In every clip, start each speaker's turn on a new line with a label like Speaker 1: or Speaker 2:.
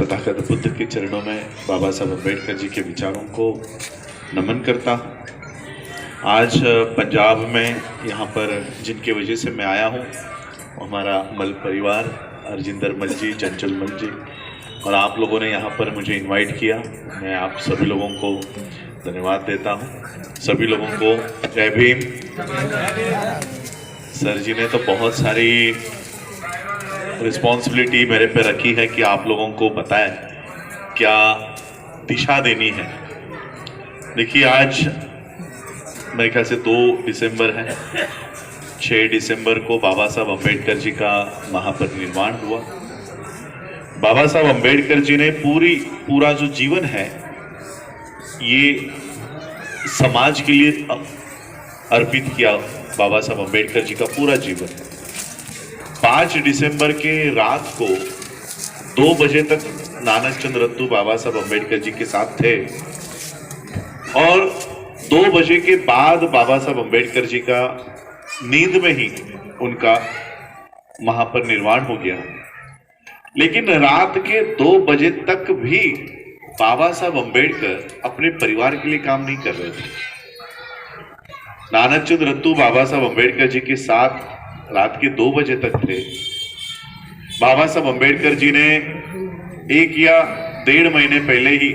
Speaker 1: तथागत बुद्ध के चरणों में बाबा साहब अम्बेडकर जी के विचारों को नमन करता हूँ। आज पंजाब में यहाँ पर जिनके वजह से मैं आया हूँ, हमारा मल परिवार, अर्जिंदर मल जी, चंचल मल जी, और आप लोगों ने यहाँ पर मुझे इनवाइट किया। मैं आप सभी लोगों को धन्यवाद देता हूँ। सभी लोगों को जय भीम। सर जी ने तो बहुत सारी रिस्पॉन्सिबिलिटी मेरे पे रखी है कि आप लोगों को बताएं क्या दिशा देनी है। देखिए, आज मेरे ख्याल से 2 दिसंबर है। 6 दिसंबर को बाबा साहब अम्बेडकर जी का महापरिनिर्वाण हुआ। बाबा साहब अम्बेडकर जी ने पूरा जो जीवन है ये समाज के लिए अर्पित किया। बाबा साहब अम्बेडकर जी का पूरा जीवन 5 दिसंबर के रात को 2 बजे तक नानक चंद रत्तू बाबा साहब अम्बेडकर जी के साथ थे, और 2 बजे के बाद बाबा साहब अम्बेडकर जी का नींद में ही उनका महापरिनिर्वाण हो गया। लेकिन रात के 2 बजे तक भी बाबा साहब अम्बेडकर अपने परिवार के लिए काम नहीं कर रहे थे। नानक चंद रत्तू बाबा साहब अम्बेडकर जी के साथ रात के 2 बजे तक थे। बाबा साहब अम्बेडकर जी ने 1 या 1.5 महीने पहले ही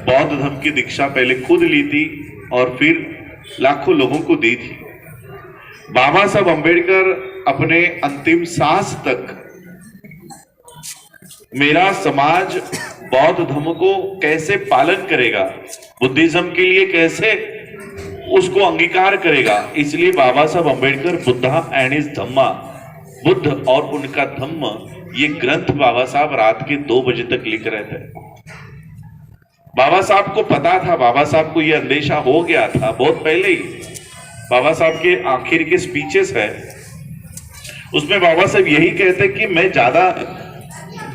Speaker 1: बौद्ध धर्म की दीक्षा पहले खुद ली थी और फिर लाखों लोगों को दी थी। बाबा साहब अम्बेडकर अपने अंतिम सांस तक मेरा समाज बौद्ध धर्म को कैसे पालन करेगा, बुद्धिज्म के लिए कैसे उसको अंगीकार करेगा, इसलिए बाबा साहब अम्बेडकर बुद्धा एंड हिज धम्मा, बुद्ध और उनका धम्म, ये ग्रंथ बाबा साहब रात के 2 बजे तक लिख रहे थे। बाबा साहब को पता था, बाबा साहब को यह अंदेशा हो गया था बहुत पहले ही। बाबा साहब के आखिर के स्पीचेस है, उसमें बाबा साहब यही कहते कि मैं ज्यादा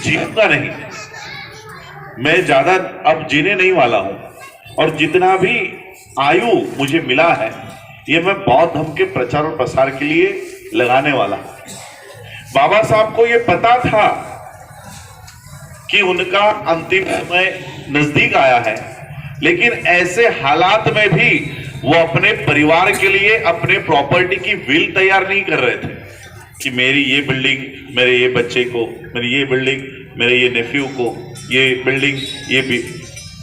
Speaker 1: जीऊंगा नहीं, मैं ज्यादा अब जीने नहीं वाला हूं, और जितना भी आयु मुझे मिला है ये मैं बौद्ध धर्म के प्रचार और प्रसार के लिए लगाने वाला हूं। बाबा साहब को ये पता था कि उनका अंतिम समय नजदीक आया है, लेकिन ऐसे हालात में भी वो अपने परिवार के लिए अपने प्रॉपर्टी की विल तैयार नहीं कर रहे थे कि मेरी ये बिल्डिंग मेरे ये बच्चे को, मेरी ये बिल्डिंग मेरे ये नेफ्यू को, ये बिल्डिंग ये भी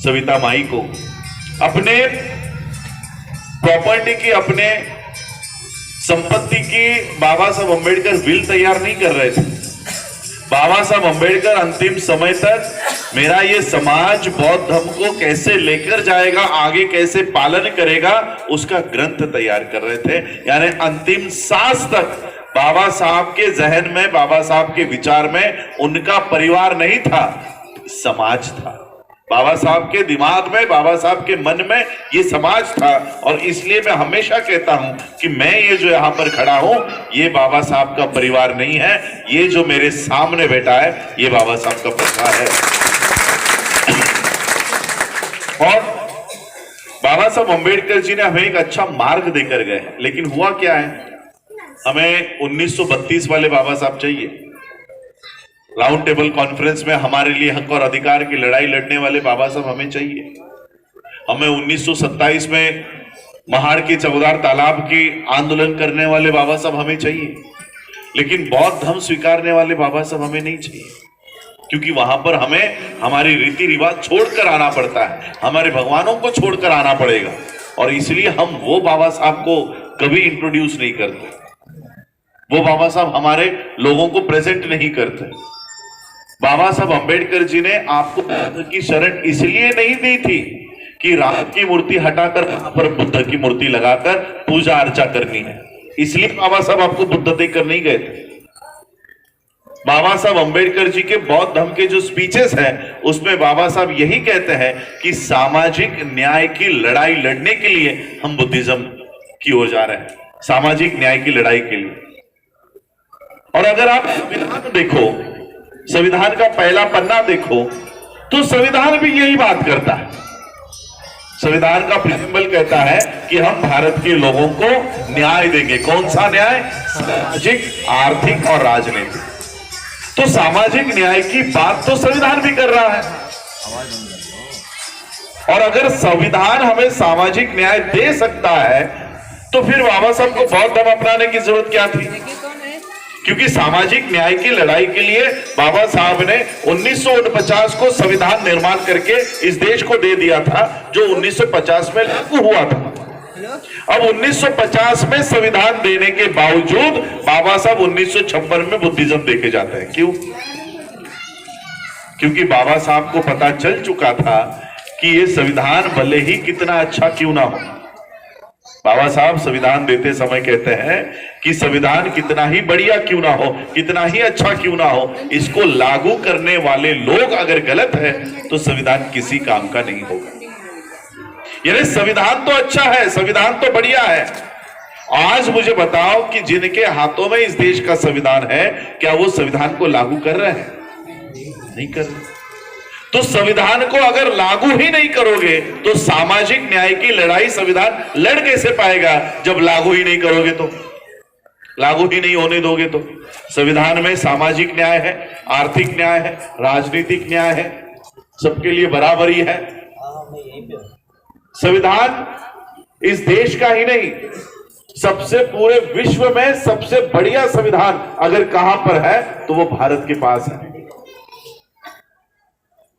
Speaker 1: सविता माई को। अपने प्रॉपर्टी की, अपने संपत्ति की बाबा साहब अम्बेडकर विल तैयार नहीं कर रहे थे। बाबा साहब अम्बेडकर अंतिम समय तक मेरा ये समाज बौद्ध धर्म को कैसे लेकर जाएगा, आगे कैसे पालन करेगा, उसका ग्रंथ तैयार कर रहे थे। यानी अंतिम सांस तक बाबा साहब के जहन में, बाबा साहब के विचार में उनका परिवार नहीं था, समाज था। बाबा साहब के दिमाग में, बाबा साहब के मन में ये समाज था। और इसलिए मैं हमेशा कहता हूं कि मैं ये जो यहां पर खड़ा हूं ये बाबा साहब का परिवार नहीं है, ये जो मेरे सामने बैठा है ये बाबा साहब का परिवार है। और बाबा साहब अम्बेडकर जी ने हमें एक अच्छा मार्ग देकर गए, लेकिन हुआ क्या है, हमें 1932 वाले बाबा साहब चाहिए। राउंड टेबल कॉन्फ्रेंस में हमारे लिए हक और अधिकार की लड़ाई लड़ने वाले बाबा साहब हमें चाहिए। हमें 1927 में महाड़ के चौदार तालाब की आंदोलन करने वाले बाबा साहब हमें चाहिए, लेकिन बौद्ध धर्म स्वीकारने वाले बाबा साहब हमें नहीं चाहिए, क्योंकि वहां पर हमें हमारी रीति रिवाज छोड़कर आना पड़ता है, हमारे भगवानों को छोड़कर आना पड़ेगा, और इसलिए हम वो बाबा साहब को कभी इंट्रोड्यूस नहीं करते, वो बाबा साहब हमारे लोगों को प्रेजेंट नहीं करते। बाबा साहब अम्बेडकर जी ने आपको बुद्ध की शरण इसलिए नहीं दी थी कि राम की मूर्ति हटाकर वहां पर बुद्ध की मूर्ति लगाकर पूजा अर्चा करनी है, इसलिए बाबा साहब आपको बुद्ध देकर नहीं गए थे। बाबा साहब अम्बेडकर जी के बौद्ध धर्म के जो स्पीचेस हैं उसमें बाबा साहब यही कहते हैं कि सामाजिक न्याय की लड़ाई लड़ने के लिए हम बुद्धिज्म की ओर जा रहे हैं, सामाजिक न्याय की लड़ाई के लिए। और अगर आप संविधान देखो, संविधान का पहला पन्ना देखो, तो संविधान भी यही बात करता है। संविधान का प्रियम्बल कहता है कि हम भारत के लोगों को न्याय देंगे। कौन सा न्याय? सामाजिक, आर्थिक और राजनीतिक। तो सामाजिक न्याय की बात तो संविधान भी कर रहा है, और अगर संविधान हमें सामाजिक न्याय दे सकता है तो फिर बाबा साहब को बौद्ध धर्म अपनाने की जरूरत क्या थी? क्योंकि सामाजिक न्याय की लड़ाई के लिए बाबा साहब ने 1949 को संविधान निर्माण करके इस देश को दे दिया था, जो 1950 में लागू हुआ था। अब 1950 में संविधान देने के बावजूद बाबा साहब 1956 में बुद्धिज्म देके जाते हैं। क्यों? क्योंकि बाबा साहब को पता चल चुका था कि ये संविधान भले ही कितना अच्छा क्यों ना हो। बाबा साहब संविधान देते समय कहते हैं कि संविधान कितना ही बढ़िया क्यों ना हो, कितना ही अच्छा क्यों ना हो, इसको लागू करने वाले लोग अगर गलत है तो संविधान किसी काम का नहीं होगा। यानी संविधान तो अच्छा है, संविधान तो बढ़िया है। आज मुझे बताओ कि जिनके हाथों में इस देश का संविधान है, क्या वो संविधान को लागू कर रहे हैं? नहीं कर रहे। तो संविधान को अगर लागू ही नहीं करोगे तो सामाजिक न्याय की लड़ाई संविधान लड़ कैसे पाएगा? जब लागू ही नहीं करोगे तो, लागू ही नहीं होने दोगे तो। संविधान में सामाजिक न्याय है, आर्थिक न्याय है, राजनीतिक न्याय है, सबके लिए बराबरी है। संविधान इस देश का ही नहीं, सबसे पूरे विश्व में सबसे बढ़िया संविधान अगर कहां पर है तो वो भारत के पास है।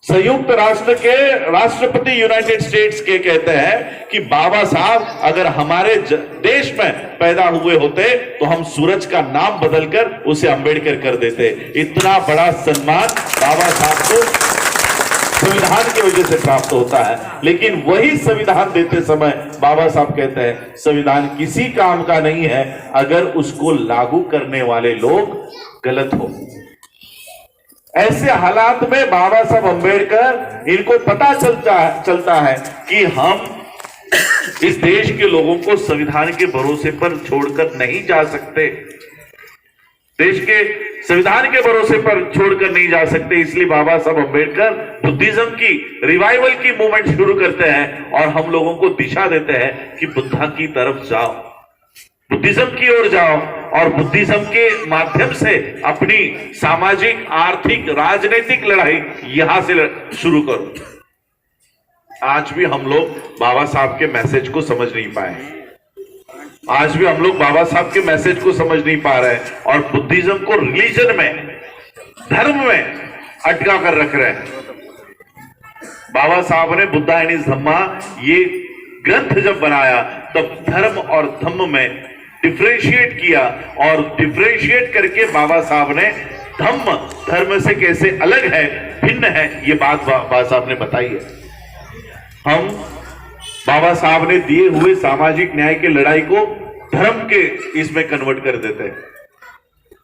Speaker 1: संयुक्त राष्ट्र के राष्ट्रपति यूनाइटेड स्टेट्स के कहते हैं कि बाबा साहब अगर हमारे देश में पैदा हुए होते तो हम सूरज का नाम बदलकर उसे अंबेडकर कर देते। इतना बड़ा सम्मान बाबा साहब को संविधान की वजह से प्राप्त होता है। लेकिन वही संविधान देते समय बाबा साहब कहते हैं संविधान किसी काम का नहीं है अगर उसको लागू करने वाले लोग गलत हो। ऐसे हालात में बाबा साहब अंबेडकर, इनको पता चलता है कि हम इस देश के लोगों को संविधान के भरोसे पर छोड़कर नहीं जा सकते, देश के संविधान के भरोसे पर छोड़कर नहीं जा सकते। इसलिए बाबा साहब अंबेडकर बुद्धिज्म की रिवाइवल की मूवमेंट शुरू करते हैं और हम लोगों को दिशा देते हैं कि बुद्धा की तरफ जाओ, बुद्धिज्म की ओर जाओ और बुद्धिज्म के माध्यम से अपनी सामाजिक, आर्थिक, राजनीतिक लड़ाई यहां से शुरू करो। आज भी हम लोग बाबा साहब के मैसेज को समझ नहीं पाए, आज भी हम लोग बाबा साहब के मैसेज को समझ नहीं पा रहे हैं और बुद्धिज्म को रिलीजन में, धर्म में अटका कर रख रहे हैं। बाबा साहब ने बुद्धा एंड हिज धम्मा ये ग्रंथ जब बनाया तब धर्म और धम्म में डिफरेंशिएट किया और डिफरेंशिएट करके बाबा साहब ने धम्म धर्म से कैसे अलग है, भिन्न है, ये बात बाबा साहब ने बताई है। हम बाबा साहब ने दिए हुए सामाजिक न्याय की लड़ाई को धर्म के इसमें कन्वर्ट कर देते हैं।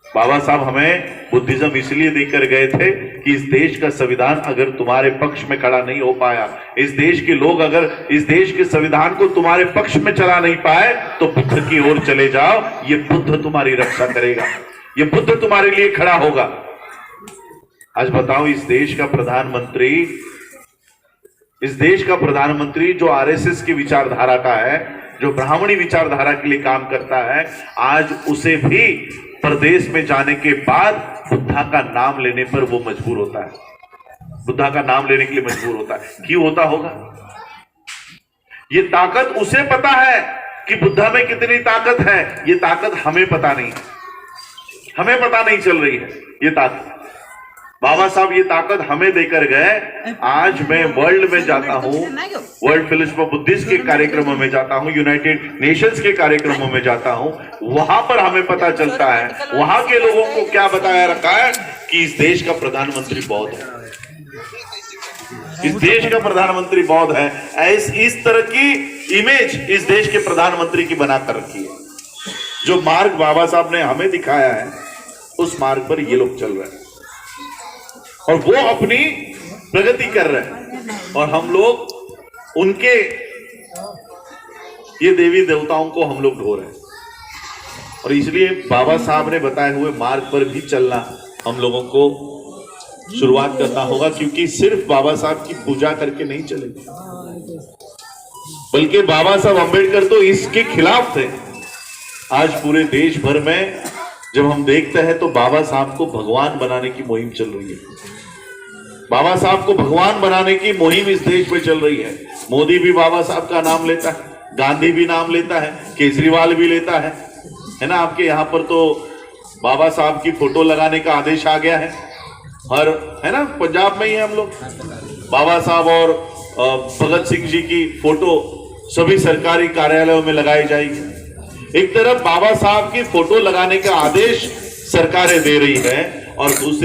Speaker 1: बाबा साहब हमें बुद्धिज्म इसलिए देकर गए थे कि इस देश का संविधान अगर तुम्हारे पक्ष में खड़ा नहीं हो पाया, इस देश के लोग अगर इस देश के संविधान को तुम्हारे पक्ष में चला नहीं पाए तो बुद्ध की ओर चले जाओ, ये बुद्ध तुम्हारी रक्षा करेगा, ये बुद्ध तुम्हारे लिए खड़ा होगा। आज बताओ इस देश का प्रधानमंत्री जो आरएसएस की विचारधारा का है, जो ब्राह्मणी विचारधारा के लिए काम करता है, आज उसे भी प्रदेश में जाने के बाद बुद्धा का नाम लेने पर वो मजबूर होता है, बुद्धा का नाम लेने के लिए मजबूर होता है। क्यों होता होगा? ये ताकत उसे पता है कि बुद्धा में कितनी ताकत है, ये ताकत हमें पता नहीं, हमें पता नहीं चल रही है ये ताकत। बाबा साहब ये ताकत हमें देकर गए। आज मैं वर्ल्ड में जाता हूं, वर्ल्ड फेलोशिप ऑफ बुद्धिस्ट के कार्यक्रमों में जाता हूं, यूनाइटेड नेशंस के कार्यक्रमों में जाता हूं, वहां पर हमें पता चलता है, वहां के लोगों को क्या बताया रखा है कि इस देश का प्रधानमंत्री बौद्ध है, इस देश का प्रधानमंत्री बौद्ध है। इस तरह की इमेज इस देश के प्रधानमंत्री की बनाकर रखी है। जो मार्ग बाबा साहब ने हमें दिखाया है उस मार्ग पर ये लोग चल रहे हैं और वो अपनी प्रगति कर रहे हैं और हम लोग उनके ये देवी देवताओं को हम लोग ढो रहे हैं। और इसलिए बाबा साहब ने बताए हुए मार्ग पर भी चलना हम लोगों को शुरुआत करना होगा, क्योंकि सिर्फ बाबा साहब की पूजा करके नहीं चलेगी, बल्कि बाबा साहब अंबेडकर तो इसके खिलाफ थे। आज पूरे देश भर में जब हम देखते हैं तो बाबा साहब को भगवान बनाने की मुहिम चल रही है। बाबा साहब को भगवान बनाने की मुहिम इस देश में चल रही है। मोदी भी बाबा साहब का नाम लेता है, गांधी भी नाम लेता है, केजरीवाल भी लेता है ना। आपके यहाँ पर तो बाबा साहब की फोटो लगाने का आदेश आ गया है, हर है ना, पंजाब में ही है हम लोग। बाबा साहब और भगत सिंह जी की फोटो सभी सरकारी कार्यालयों में लगाई जाएगी। एक तरफ बाबा साहब की फोटो लगाने का आदेश सरकारें दे रही है और दूसरी